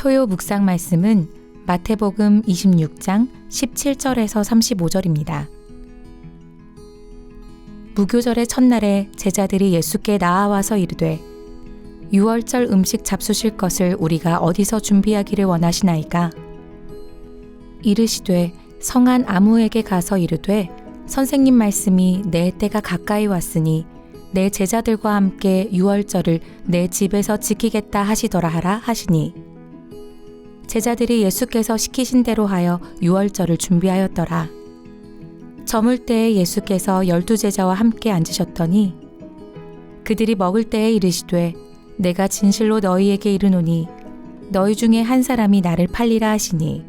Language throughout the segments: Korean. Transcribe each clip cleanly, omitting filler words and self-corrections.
토요 묵상 말씀은 마태복음 26장 17절에서 35절입니다. 무교절의 첫날에 제자들이 예수께 나아와서 이르되 유월절 음식 잡수실 것을 우리가 어디서 준비하기를 원하시나이까? 이르시되 성한 아무에게 가서 이르되 선생님 말씀이 내 때가 가까이 왔으니 내 제자들과 함께 유월절을 내 집에서 지키겠다 하시더라 하라 하시니 제자들이 예수께서 시키신 대로 하여 유월절을 준비하였더라. 저물 때에 예수께서 12 제자와 함께 앉으셨더니 그들이 먹을 때에 이르시되 내가 진실로 너희에게 이르노니 너희 중에 한 사람이 나를 팔리라 하시니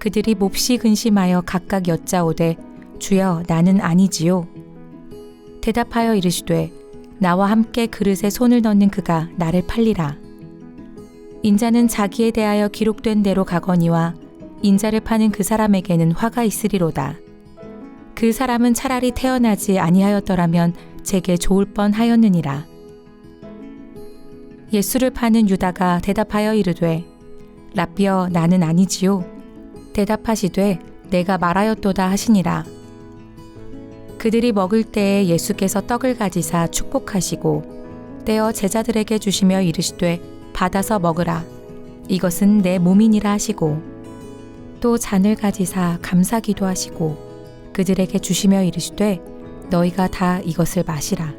그들이 몹시 근심하여 각각 여짜오되 주여 나는 아니지요. 대답하여 이르시되 나와 함께 그릇에 손을 넣는 그가 나를 팔리라. 인자는 자기에 대하여 기록된 대로 가거니와 인자를 파는 그 사람에게는 화가 있으리로다. 그 사람은 차라리 태어나지 아니하였더라면 제게 좋을 뻔하였느니라. 예수를 파는 유다가 대답하여 이르되 라삐여 나는 아니지요. 대답하시되 내가 말하였도다 하시니라. 그들이 먹을 때에 예수께서 떡을 가지사 축복하시고 떼어 제자들에게 주시며 이르시되 받아서 먹으라. 이것은 내 몸이니라 하시고 또 잔을 가지사 감사기도 하시고 그들에게 주시며 이르시되 너희가 다 이것을 마시라.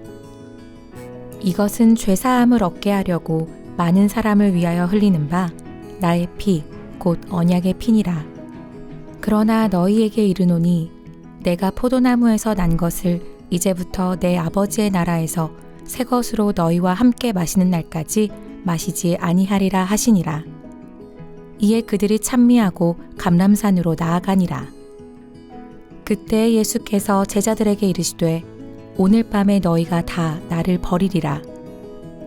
이것은 죄사함을 얻게 하려고 많은 사람을 위하여 흘리는 바 나의 피 곧 언약의 피니라. 그러나 너희에게 이르노니 내가 포도나무에서 난 것을 이제부터 내 아버지의 나라에서 새 것으로 너희와 함께 마시는 날까지 마시지 아니하리라 하시니라. 이에 그들이 찬미하고 감람산으로 나아가니라. 그때 예수께서 제자들에게 이르시되 오늘 밤에 너희가 다 나를 버리리라.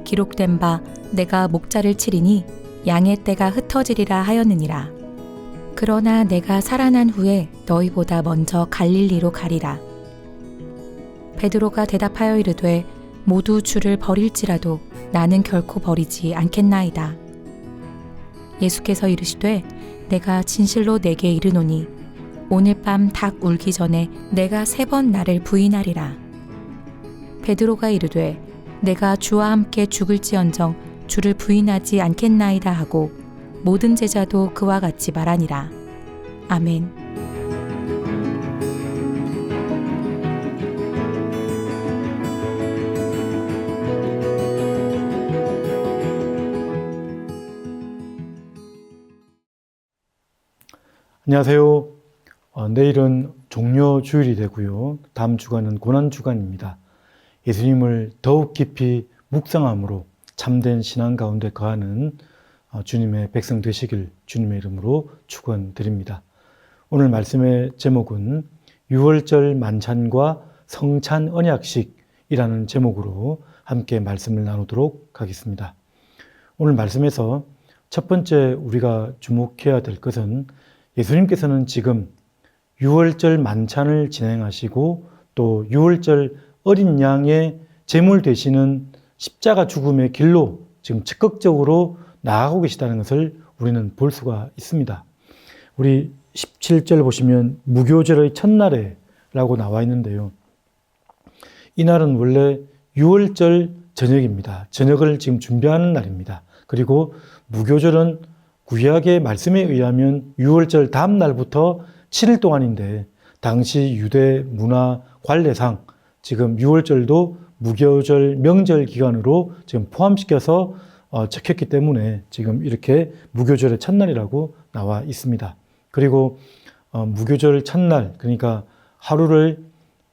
기록된 바 내가 목자를 치리니 양의 떼가 흩어지리라 하였느니라. 그러나 내가 살아난 후에 너희보다 먼저 갈릴리로 가리라. 베드로가 대답하여 이르되 모두 주를 버릴지라도 나는 결코 버리지 않겠나이다. 예수께서 이르시되 내가 진실로 내게 이르노니 오늘 밤 닭 울기 전에 내가 3번 나를 부인하리라. 베드로가 이르되 내가 주와 함께 죽을지언정 주를 부인하지 않겠나이다 하고 모든 제자도 그와 같이 말하니라. 아멘. 안녕하세요. 내일은 종려 주일이 되고요. 다음 주간은 고난 주간입니다. 예수님을 더욱 깊이 묵상함으로 참된 신앙 가운데 거하는 주님의 백성 되시길 주님의 이름으로 축원드립니다. 오늘 말씀의 제목은 유월절 만찬과 성찬 언약식이라는 제목으로 함께 말씀을 나누도록 하겠습니다. 오늘 말씀에서 첫 번째 우리가 주목해야 될 것은 예수님께서는 지금 유월절 만찬을 진행하시고 또 유월절 어린 양의 제물 되시는 십자가 죽음의 길로 지금 적극적으로 나아가고 계시다는 것을 우리는 볼 수가 있습니다. 우리 17절 보시면 무교절의 첫날에 라고 나와 있는데요. 이날은 원래 유월절 저녁입니다. 저녁을 지금 준비하는 날입니다. 그리고 무교절은 구약의 말씀에 의하면 유월절 다음 날부터 7일 동안인데 당시 유대 문화 관례상 지금 유월절도 무교절 명절 기간으로 지금 포함시켜서 적혔기 때문에 지금 이렇게 무교절의 첫날이라고 나와 있습니다. 그리고 무교절 첫날, 그러니까 하루를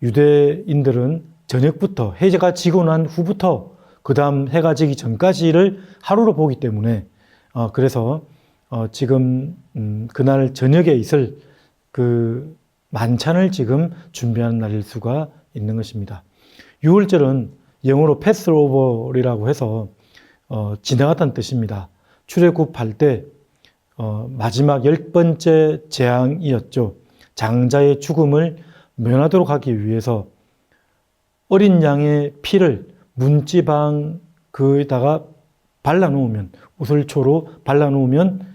유대인들은 저녁부터 해가 지고 난 후부터 그 다음 해가 지기 전까지를 하루로 보기 때문에 그래서 지금 그날 저녁에 있을 그 만찬을 지금 준비하는 날일 수가 있는 것입니다. 유월절은 영어로 패스오버이라고 해서 지나갔다는 뜻입니다. 출애굽할 때 마지막 10번째 재앙이었죠. 장자의 죽음을 면하도록 하기 위해서 어린 양의 피를 문지방 그에다가 발라놓으면 오솔초로 발라놓으면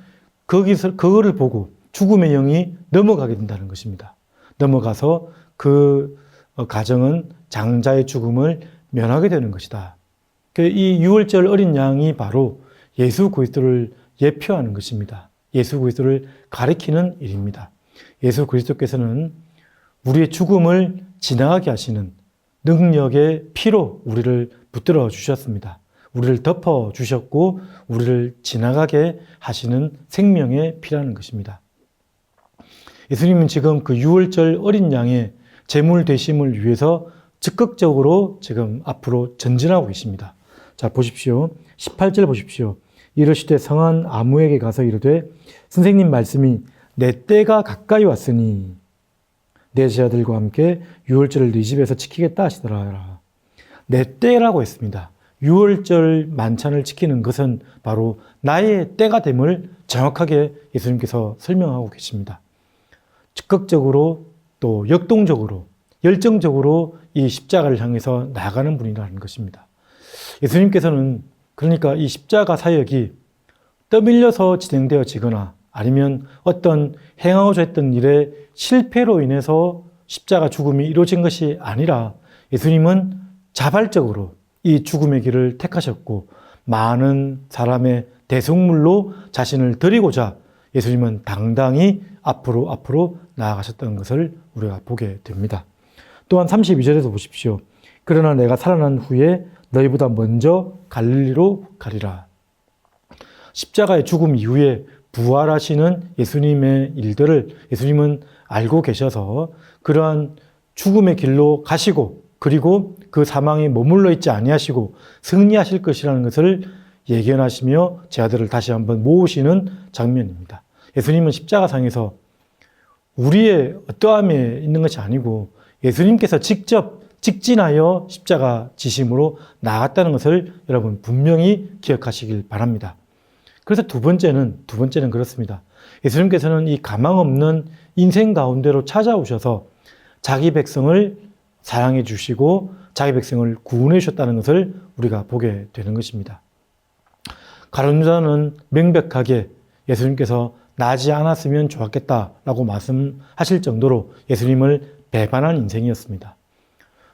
거기서 그거를 보고 죽음의 영이 넘어가게 된다는 것입니다. 넘어가서 그 가정은 장자의 죽음을 면하게 되는 것이다. 이 유월절 어린 양이 바로 예수 그리스도를 예표하는 것입니다. 예수 그리스도를 가리키는 일입니다. 예수 그리스도께서는 우리의 죽음을 지나가게 하시는 능력의 피로 우리를 붙들어 주셨습니다. 우리를 덮어 주셨고 우리를 지나가게 하시는 생명의 피라는 것입니다. 예수님은 지금 그 유월절 어린 양의 제물 되심을 위해서 적극적으로 지금 앞으로 전진하고 계십니다. 자, 보십시오. 18절 보십시오. 이르시되 성한 아무에게 가서 이르되 선생님 말씀이 내 때가 가까이 왔으니 내 제자들과 함께 유월절을 네 집에서 지키겠다 하시더라. 내 때라고 했습니다. 유월절 만찬을 지키는 것은 바로 나의 때가 됨을 정확하게 예수님께서 설명하고 계십니다. 적극적으로 또 역동적으로 열정적으로 이 십자가를 향해서 나아가는 분이라는 것입니다. 예수님께서는 그러니까 이 십자가 사역이 떠밀려서 진행되어지거나 아니면 어떤 행하고자 했던 일의 실패로 인해서 십자가 죽음이 이루어진 것이 아니라 예수님은 자발적으로 이 죽음의 길을 택하셨고 많은 사람의 대속물로 자신을 드리고자 예수님은 당당히 앞으로 나아가셨다는 것을 우리가 보게 됩니다. 또한 32절에서 보십시오. 그러나 내가 살아난 후에 너희보다 먼저 갈릴리로 가리라. 십자가의 죽음 이후에 부활하시는 예수님의 일들을 예수님은 알고 계셔서 그러한 죽음의 길로 가시고 그리고 그 사망에 머물러 있지 아니하시고 승리하실 것이라는 것을 예견하시며 제자들을 다시 한번 모으시는 장면입니다. 예수님은 십자가상에서 우리의 어떠함에 있는 것이 아니고 예수님께서 직접 직진하여 십자가 지심으로 나아갔다는 것을 여러분 분명히 기억하시길 바랍니다. 그래서 두 번째는 그렇습니다. 예수님께서는 이 가망 없는 인생 가운데로 찾아오셔서 자기 백성을 사랑해 주시고 자기 백성을 구원해 주셨다는 것을 우리가 보게 되는 것입니다. 가룟 유다는 명백하게 예수님께서 나지 않았으면 좋았겠다라고 말씀하실 정도로 예수님을 배반한 인생이었습니다.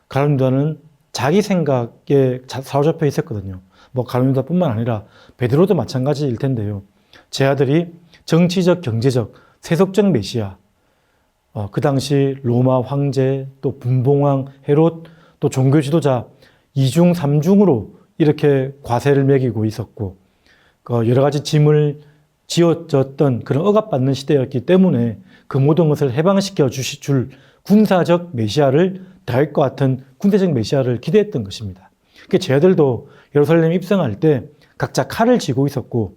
가룟 유다는 자기 생각에 사로잡혀 있었거든요. 가룟 유다뿐만 아니라 베드로도 마찬가지일 텐데요. 제 아들이 정치적, 경제적, 세속적 메시아, 그 당시 로마 황제, 또 분봉왕 헤롯, 또 종교 지도자 2중, 3중으로 이렇게 과세를 매기고 있었고 여러 가지 짐을 지어졌던 그런 억압받는 시대였기 때문에 그 모든 것을 해방시켜 줄 군사적 메시아를 다윗과 같은 군대적 메시아를 기대했던 것입니다. 제자들도 예루살렘 입성할 때 각자 칼을 쥐고 있었고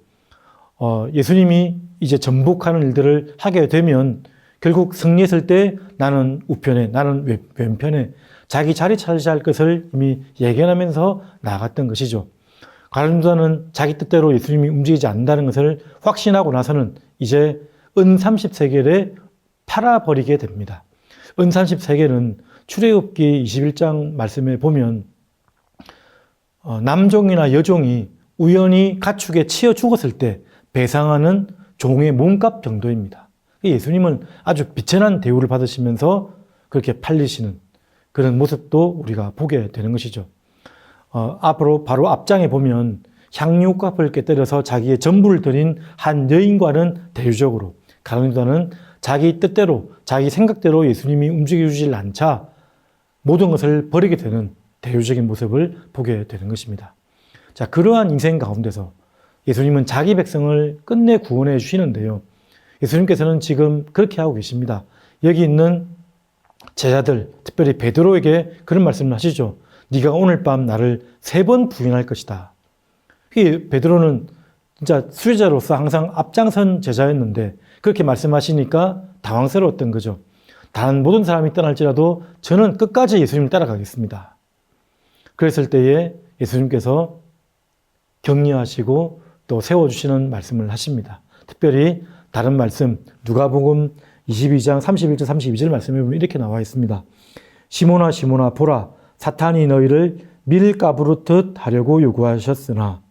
예수님이 이제 전복하는 일들을 하게 되면 결국 승리했을 때 나는 우편에 나는 왼편에 자기 자리 차지할 것을 이미 예견하면서 나아갔던 것이죠. 가룟 유다는 자기 뜻대로 예수님이 움직이지 않는다는 것을 확신하고 나서는 이제 은 30세겔에 팔아버리게 됩니다. 은 30세겔은 출애굽기 21장 말씀에 보면 남종이나 여종이 우연히 가축에 치여 죽었을 때 배상하는 종의 몸값 정도입니다. 예수님은 아주 비천한 대우를 받으시면서 그렇게 팔리시는 그런 모습도 우리가 보게 되는 것이죠. 앞으로 바로 앞장에 보면 향유값을 깨뜨려서 자기의 전부를 드린 한 여인과는 대유적으로 가룟 유다는 자기 뜻대로 자기 생각대로 예수님이 움직여주질 않자 모든 것을 버리게 되는 대유적인 모습을 보게 되는 것입니다. 자, 그러한 인생 가운데서 예수님은 자기 백성을 끝내 구원해 주시는데요. 예수님께서는 지금 그렇게 하고 계십니다. 여기 있는 제자들, 특별히 베드로에게 그런 말씀을 하시죠. 네가 오늘 밤 나를 3번 부인할 것이다. 베드로는 진짜 수제자로서 항상 앞장선 제자였는데 그렇게 말씀하시니까 당황스러웠던 거죠. 다른 모든 사람이 떠날지라도 저는 끝까지 예수님을 따라가겠습니다. 그랬을 때에 예수님께서 격려하시고 또 세워주시는 말씀을 하십니다. 특별히 다른 말씀 누가복음 22장 31절 32절 말씀에 보면 이렇게 나와 있습니다. 시몬아 시몬아 보라 사탄이 너희를 밀가부르듯 하려고 요구하셨으나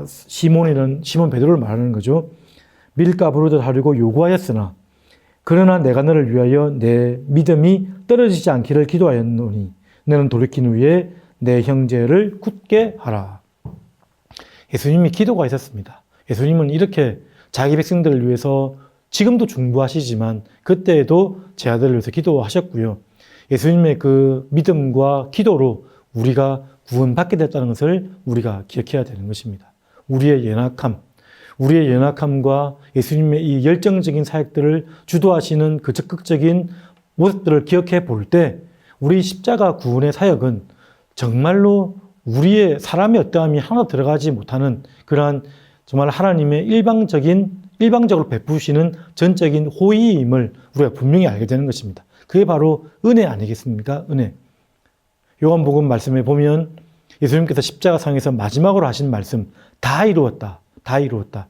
시몬 베드로를 말하는 거죠. 밀가 부르듯 하려고 요구하였으나 그러나 내가 너를 위하여 내 믿음이 떨어지지 않기를 기도하였노니 너는 돌이킨 후에 내 형제를 굳게 하라. 예수님이 기도가 있었습니다. 예수님은 이렇게 자기 백성들을 위해서 지금도 중보하시지만 그때에도 제 아들을 위해서 기도하셨고요. 예수님의 그 믿음과 기도로 우리가 구원받게 됐다는 것을 우리가 기억해야 되는 것입니다. 우리의 연약함과 예수님의 이 열정적인 사역들을 주도하시는 그 적극적인 모습들을 기억해 볼 때 우리 십자가 구원의 사역은 정말로 우리의 사람의 어떠함이 하나 들어가지 못하는 그러한 정말 하나님의 일방적으로 베푸시는 전적인 호의임을 우리가 분명히 알게 되는 것입니다. 그게 바로 은혜 아니겠습니까? 은혜. 요한복음 말씀에 보면 예수님께서 십자가상에서 마지막으로 하신 말씀, 다 이루었다. 다 이루었다.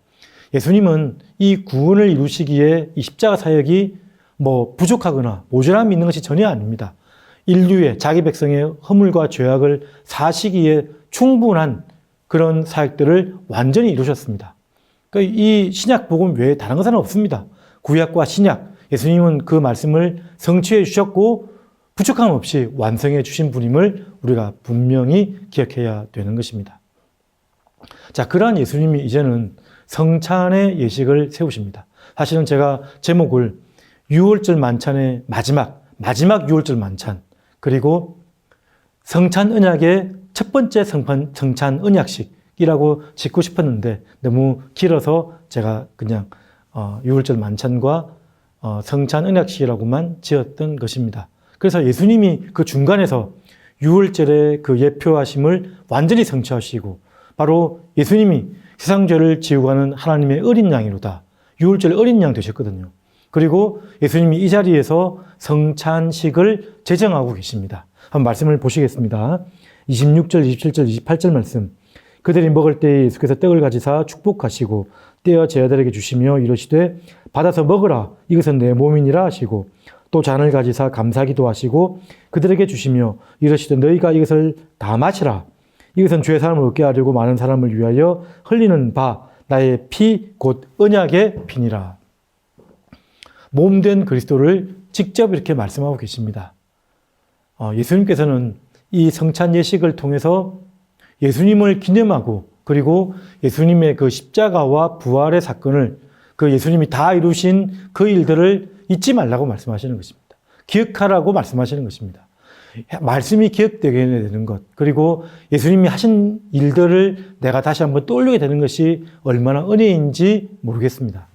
예수님은 이 구원을 이루시기에 이 십자가 사역이 부족하거나 모자람이 있는 것이 전혀 아닙니다. 인류의 자기 백성의 허물과 죄악을 사시기에 충분한 그런 사역들을 완전히 이루셨습니다. 그러니까 이 신약 복음 외에 다른 것은 없습니다. 구약과 신약, 예수님은 그 말씀을 성취해 주셨고 부족함 없이 완성해 주신 분임을 우리가 분명히 기억해야 되는 것입니다. 자, 그러한 예수님이 이제는 성찬의 예식을 세우십니다. 사실은 제가 제목을 6월절 만찬의 마지막 6월절 만찬, 그리고 성찬 언약의 첫 번째 성찬 언약식이라고 짓고 싶었는데 너무 길어서 제가 그냥 6월절 만찬과 성찬 언약식이라고만 지었던 것입니다. 그래서 예수님이 그 중간에서 6월절의 그 예표하심을 완전히 성취하시고 바로 예수님이 세상 죄를 지우고 가는 하나님의 어린 양이로다. 6월절 어린 양 되셨거든요. 그리고 예수님이 이 자리에서 성찬식을 제정하고 계십니다. 한번 말씀을 보시겠습니다. 26절, 27절, 28절 말씀. 그들이 먹을 때에 예수께서 떡을 가지사 축복하시고 떼어 제 아들에게 주시며 이르시되 받아서 먹으라. 이것은 내 몸이니라 하시고 또 잔을 가지사 감사기도 하시고 그들에게 주시며 이르시되 너희가 이것을 다 마시라. 이것은 죄 사함을 얻게 하려고 많은 사람을 위하여 흘리는 바 나의 피 곧 언약의 피니라. 몸된 그리스도를 직접 이렇게 말씀하고 계십니다. 예수님께서는 이 성찬 예식을 통해서 예수님을 기념하고 그리고 예수님의 그 십자가와 부활의 사건을 그 예수님이 다 이루신 그 일들을 잊지 말라고 말씀하시는 것입니다. 기억하라고 말씀하시는 것입니다. 말씀이 기억되게 되는 것, 그리고 예수님이 하신 일들을 내가 다시 한번 떠올리게 되는 것이 얼마나 은혜인지 모르겠습니다.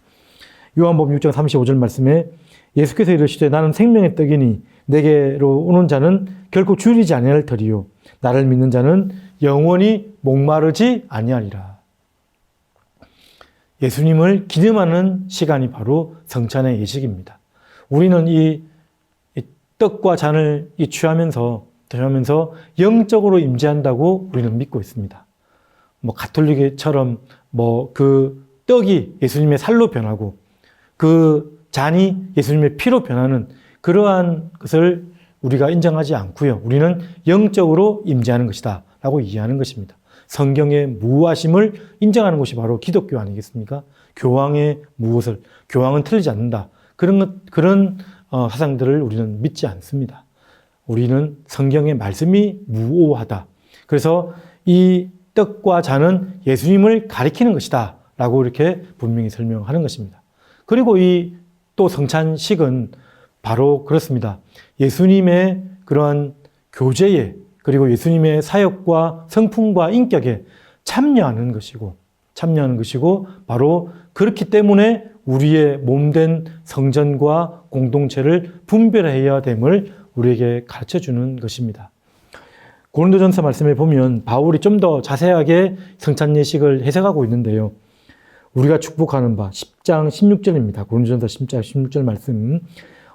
요한복음 6장 35절 말씀에 예수께서 이르시되 나는 생명의 떡이니 내게로 오는 자는 결코 줄이지 아니할 터리요 나를 믿는 자는 영원히 목마르지 아니하리라. 예수님을 기념하는 시간이 바로 성찬의 예식입니다. 우리는 이 떡과 잔을 취하면서 영적으로 임재한다고 우리는 믿고 있습니다. 가톨릭처럼 그 떡이 예수님의 살로 변하고 그 잔이 예수님의 피로 변하는 그러한 것을 우리가 인정하지 않고요. 우리는 영적으로 임재하는 것이다 라고 이해하는 것입니다. 성경의 무하심을 인정하는 것이 바로 기독교 아니겠습니까? 교황의 무엇을, 교황은 틀리지 않는다. 그런 사상들을 우리는 믿지 않습니다. 우리는 성경의 말씀이 무오하다. 그래서 이 떡과 잔은 예수님을 가리키는 것이다 라고 이렇게 분명히 설명하는 것입니다. 그리고 이 또 성찬식은 바로 그렇습니다. 예수님의 그러한 교제에 그리고 예수님의 사역과 성품과 인격에 참여하는 것이고 바로 그렇기 때문에 우리의 몸된 성전과 공동체를 분별해야 됨을 우리에게 가르쳐주는 것입니다. 고린도전서 말씀에 보면 바울이 좀 더 자세하게 성찬 예식을 해석하고 있는데요. 우리가 축복하는 바 10장 16절입니다. 고린도전서 10장 16절 말씀.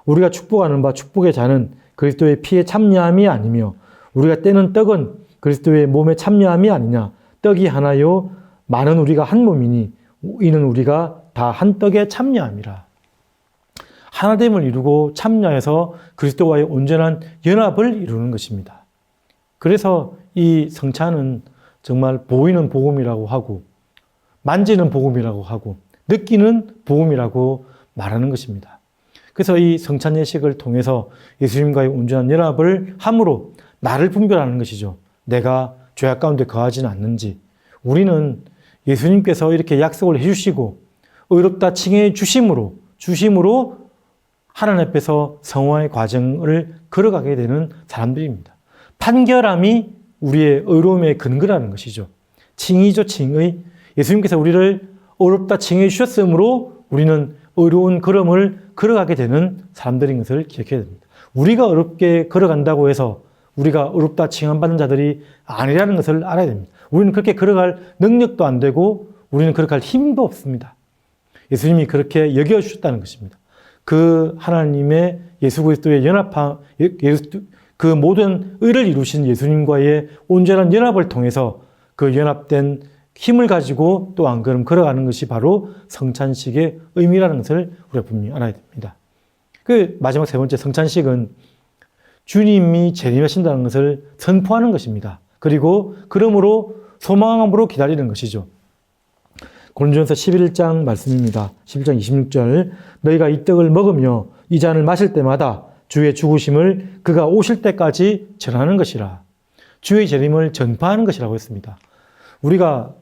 우리가 축복하는 바 축복의 잔은 그리스도의 피에 참여함이 아니며 우리가 떼는 떡은 그리스도의 몸에 참여함이 아니냐. 떡이 하나요 많은 우리가 한 몸이니 이는 우리가 다 한 떡에 참여함이라. 하나됨을 이루고 참여해서 그리스도와의 온전한 연합을 이루는 것입니다. 그래서 이 성찬은 정말 보이는 복음이라고 하고 만지는 복음이라고 하고 느끼는 복음이라고 말하는 것입니다. 그래서 이 성찬 예식을 통해서 예수님과의 온전한 연합을 함으로 나를 분별하는 것이죠. 내가 죄악 가운데 거하지는 않는지. 우리는 예수님께서 이렇게 약속을 해주시고 의롭다 칭해 주심으로 하나님 앞에서 성화의 과정을 걸어가게 되는 사람들입니다. 판결함이 우리의 의로움의 근거라는 것이죠. 칭의죠, 칭의. 예수님께서 우리를 의롭다 칭해 주셨으므로 우리는 의로운 걸음을 걸어가게 되는 사람들인 것을 기억해야 됩니다. 우리가 어렵게 걸어간다고 해서 우리가 의롭다 칭함받는 자들이 아니라는 것을 알아야 됩니다. 우리는 그렇게 걸어갈 능력도 안 되고 우리는 걸어갈 힘도 없습니다. 예수님이 그렇게 여겨주셨다는 것입니다. 그 하나님의 예수 그리스도의 그 모든 의를 이루신 예수님과의 온전한 연합을 통해서 그 연합된 힘을 가지고 또 한 걸음 걸어가는 것이 바로 성찬식의 의미라는 것을 우리가 분명히 알아야 됩니다. 그 마지막 세 번째 성찬식은 주님이 재림하신다는 것을 선포하는 것입니다. 그리고 그러므로 소망함으로 기다리는 것이죠. 고린도전서 11장 말씀입니다. 11장 26절 너희가 이 떡을 먹으며 이 잔을 마실 때마다 주의 죽으심을 그가 오실 때까지 전하는 것이라. 주의 재림을 전파하는 것이라고 했습니다. 우리가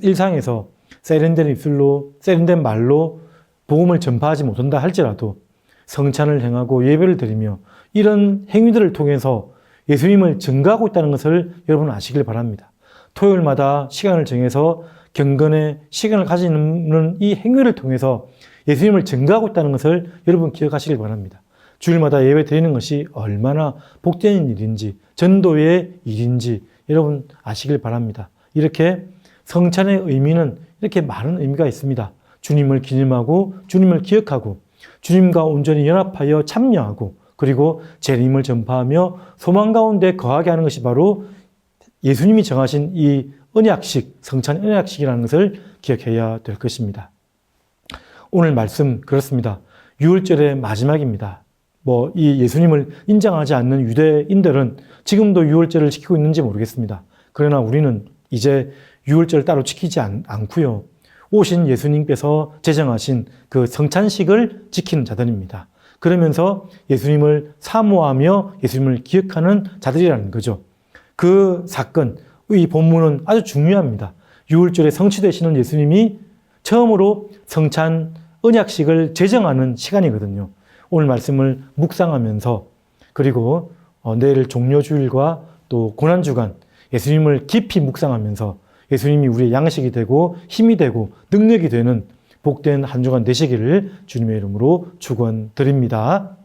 일상에서 세련된 입술로 세련된 말로 복음을 전파하지 못한다 할지라도 성찬을 행하고 예배를 드리며 이런 행위들을 통해서 예수님을 증거하고 있다는 것을 여러분 아시길 바랍니다. 토요일마다 시간을 정해서 경건의 시간을 가지는 이 행위를 통해서 예수님을 증거하고 있다는 것을 여러분 기억하시길 바랍니다. 주일마다 예배 드리는 것이 얼마나 복되는 일인지 전도의 일인지 여러분 아시길 바랍니다. 이렇게 성찬의 의미는 이렇게 많은 의미가 있습니다. 주님을 기념하고 주님을 기억하고 주님과 온전히 연합하여 참여하고 그리고 재림을 전파하며 소망 가운데 거하게 하는 것이 바로 예수님이 정하신 이 언약식, 성찬 언약식이라는 것을 기억해야 될 것입니다. 오늘 말씀 그렇습니다. 유월절의 마지막입니다. 이 예수님을 인정하지 않는 유대인들은 지금도 유월절을 지키고 있는지 모르겠습니다. 그러나 우리는 이제 유월절을 따로 지키지 않고요. 오신 예수님께서 제정하신 그 성찬식을 지키는 자들입니다. 그러면서 예수님을 사모하며 예수님을 기억하는 자들이라는 거죠. 그 사건, 이 본문은 아주 중요합니다. 유월절에 성취되시는 예수님이 처음으로 성찬 언약식을 제정하는 시간이거든요. 오늘 말씀을 묵상하면서 그리고 내일 종료주일과 또 고난주간 예수님을 깊이 묵상하면서 예수님이 우리의 양식이 되고 힘이 되고 능력이 되는 복된 한 주간 되시기를 주님의 이름으로 축원드립니다.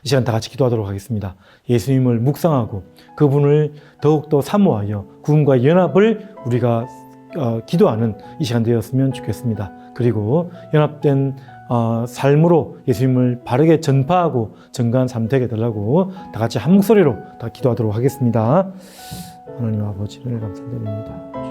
이 시간 다 같이 기도하도록 하겠습니다. 예수님을 묵상하고 그분을 더욱더 사모하여 그분과의 연합을 우리가 기도하는 이 시간 되었으면 좋겠습니다. 그리고 연합된 삶으로 예수님을 바르게 전파하고 증거한 삶 되게 해달라고 다 같이 한 목소리로 다 기도하도록 하겠습니다. 하나님 아버지를 감사드립니다.